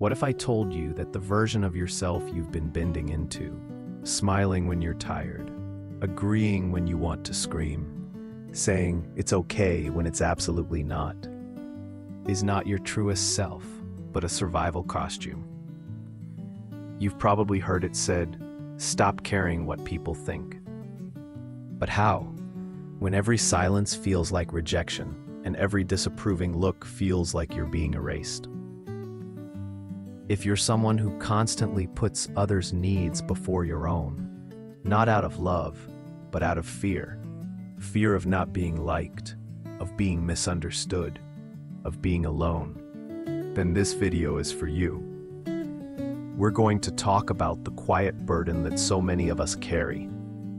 What if I told you that the version of yourself you've been bending into, smiling when you're tired, agreeing when you want to scream, saying it's okay when it's absolutely not, is not your truest self, but a survival costume? You've probably heard it said, stop caring what people think. But how? When every silence feels like rejection, and every disapproving look feels like you're being erased. If you're someone who constantly puts others' needs before your own, not out of love, but out of fear of not being liked, of being misunderstood, of being alone, then this video is for you. We're going to talk about the quiet burden that so many of us carry,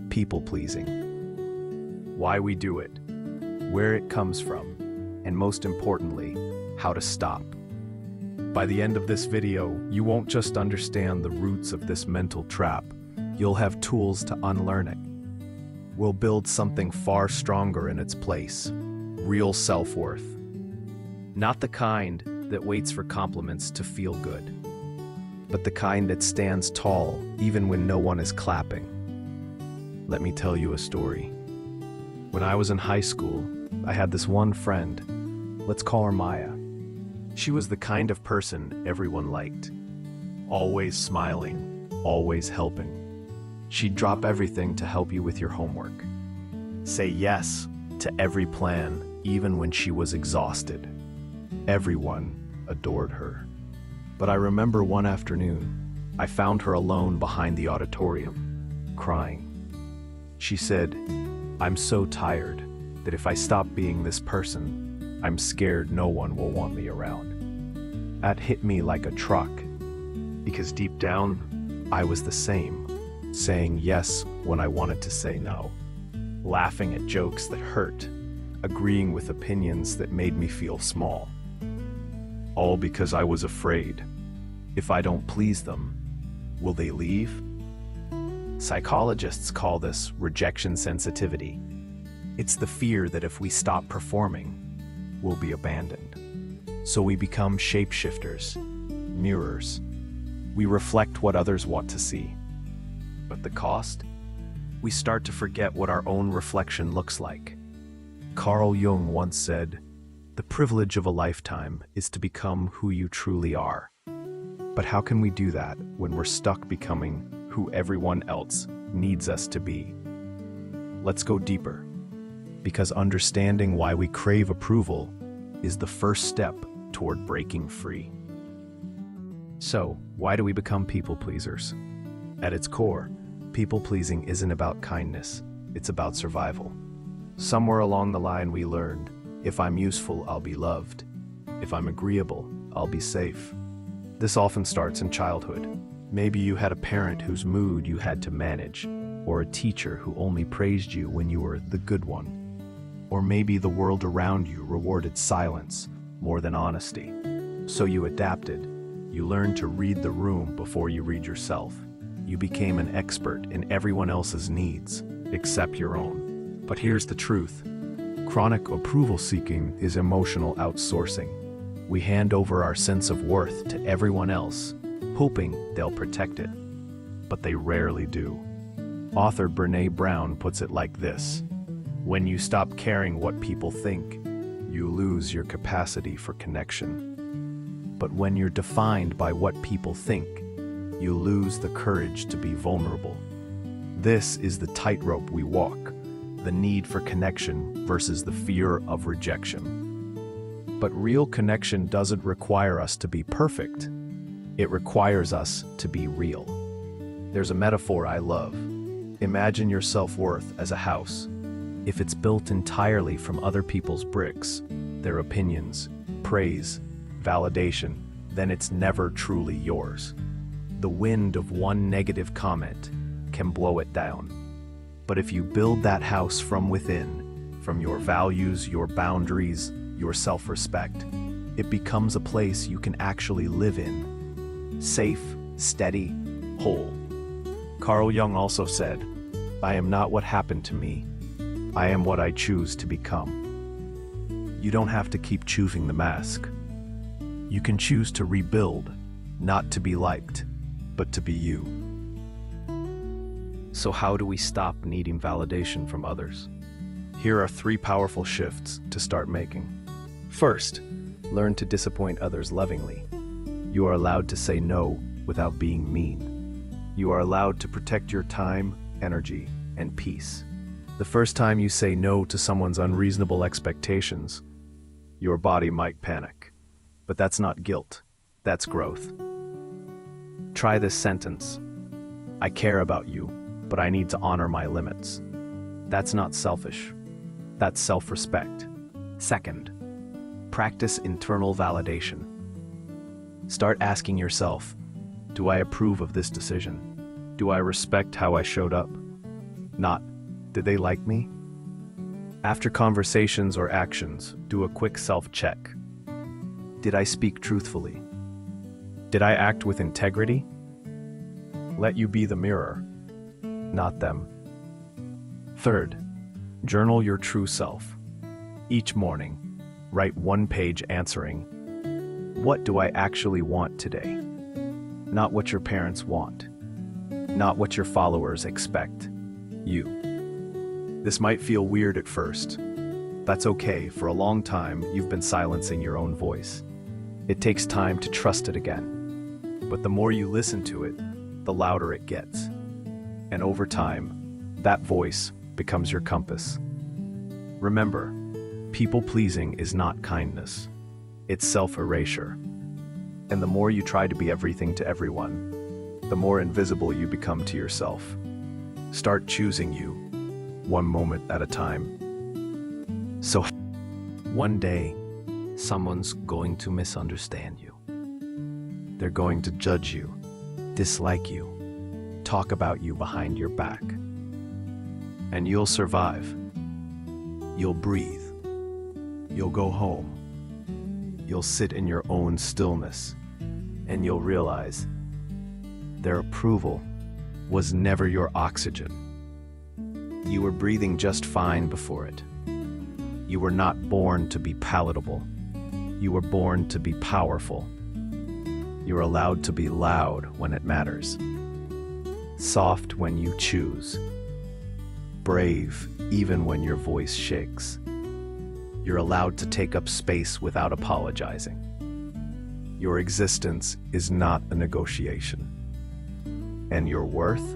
people-pleasing. Why we do it, where it comes from, and most importantly, how to stop. By the end of this video, you won't just understand the roots of this mental trap, you'll have tools to unlearn it. We'll build something far stronger in its place, real self-worth. Not the kind that waits for compliments to feel good, but the kind that stands tall even when no one is clapping. Let me tell you a story. When I was in high school, I had this one friend, let's call her Maya. She was the kind of person everyone liked. Always smiling, always helping. She'd drop everything to help you with your homework. Say yes to every plan, even when she was exhausted. Everyone adored her. But I remember one afternoon, I found her alone behind the auditorium, crying. She said, "I'm so tired that if I stop being this person, I'm scared no one will want me around." That hit me like a truck, because deep down, I was the same, saying yes when I wanted to say no, laughing at jokes that hurt, agreeing with opinions that made me feel small. All because I was afraid. If I don't please them, will they leave? Psychologists call this rejection sensitivity. It's the fear that if we stop performing, we'll be abandoned. So we become shapeshifters, mirrors. We reflect what others want to see. But the cost? We start to forget what our own reflection looks like. Carl Jung once said, "The privilege of a lifetime is to become who you truly are." But how can we do that when we're stuck becoming who everyone else needs us to be? Let's go deeper, because understanding why we crave approval is the first step toward breaking free. So, why do we become people pleasers? At its core, people pleasing isn't about kindness, it's about survival. Somewhere along the line we learned, if I'm useful, I'll be loved. If I'm agreeable, I'll be safe. This often starts in childhood. Maybe you had a parent whose mood you had to manage, or a teacher who only praised you when you were the good one. Or maybe the world around you rewarded silence more than honesty. So you adapted. You learned to read the room before you read yourself. You became an expert in everyone else's needs, except your own. But here's the truth. Chronic approval seeking is emotional outsourcing. We hand over our sense of worth to everyone else, hoping they'll protect it. But they rarely do. Author Brené Brown puts it like this: when you stop caring what people think, you lose your capacity for connection. But when you're defined by what people think, you lose the courage to be vulnerable. This is the tightrope we walk, the need for connection versus the fear of rejection. But real connection doesn't require us to be perfect. It requires us to be real. There's a metaphor I love. Imagine your self-worth as a house. If it's built entirely from other people's bricks, their opinions, praise, validation, then it's never truly yours. The wind of one negative comment can blow it down. But if you build that house from within, from your values, your boundaries, your self-respect, it becomes a place you can actually live in. Safe, steady, whole. Carl Jung also said, "I am not what happened to me. I am what I choose to become." You don't have to keep choosing the mask. You can choose to rebuild, not to be liked, but to be you. So how do we stop needing validation from others? Here are 3 powerful shifts to start making. First, learn to disappoint others lovingly. You are allowed to say no without being mean. You are allowed to protect your time, energy, and peace. The first time you say no to someone's unreasonable expectations, your body might panic. But that's not guilt, that's growth. Try this sentence: I care about you, but I need to honor my limits. That's not selfish, that's self-respect. Second, practice internal validation. Start asking yourself, do I approve of this decision? Do I respect how I showed up? Not, did they like me? After conversations or actions, do a quick self-check. Did I speak truthfully? Did I act with integrity? Let you be the mirror, not them. Third, journal your true self. Each morning, write 1 page answering, what do I actually want today? Not what your parents want. Not what your followers expect. You. This might feel weird at first. That's okay. For a long time, you've been silencing your own voice. It takes time to trust it again. But the more you listen to it, the louder it gets. And over time, that voice becomes your compass. Remember, people-pleasing is not kindness. It's self-erasure. And the more you try to be everything to everyone, the more invisible you become to yourself. Start choosing you, 1 moment at a time. So, one day, someone's going to misunderstand you. They're going to judge you, dislike you, talk about you behind your back. And you'll survive. You'll breathe. You'll go home. You'll sit in your own stillness, and you'll realize their approval was never your oxygen. You were breathing just fine before it. You were not born to be palatable. You were born to be powerful. You're allowed to be loud when it matters. Soft when you choose. Brave even when your voice shakes. You're allowed to take up space without apologizing. Your existence is not a negotiation. And your worth?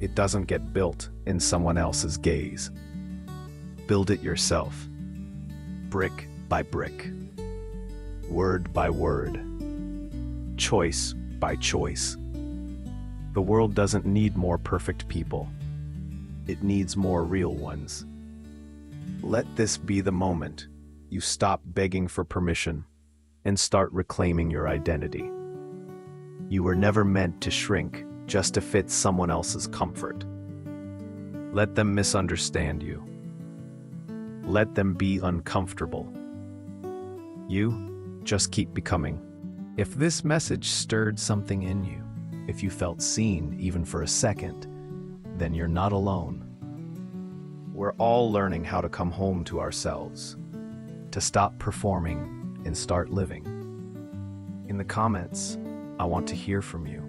It doesn't get built in someone else's gaze. Build it yourself, brick by brick, word by word, choice by choice. The world doesn't need more perfect people. It needs more real ones. Let this be the moment you stop begging for permission and start reclaiming your identity. You were never meant to shrink just to fit someone else's comfort. Let them misunderstand you. Let them be uncomfortable. You just keep becoming. If this message stirred something in you, if you felt seen even for a second, then you're not alone. We're all learning how to come home to ourselves, to stop performing and start living. In the comments, I want to hear from you.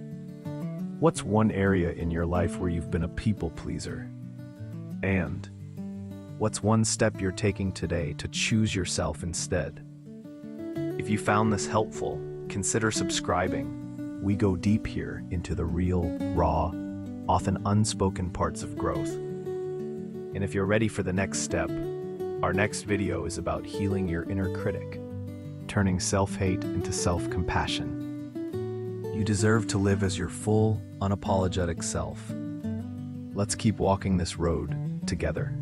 What's one area in your life where you've been a people pleaser? And what's one step you're taking today to choose yourself instead? If you found this helpful, consider subscribing. We go deep here into the real, raw, often unspoken parts of growth. And if you're ready for the next step, our next video is about healing your inner critic, turning self-hate into self-compassion. You deserve to live as your full, unapologetic self. Let's keep walking this road together.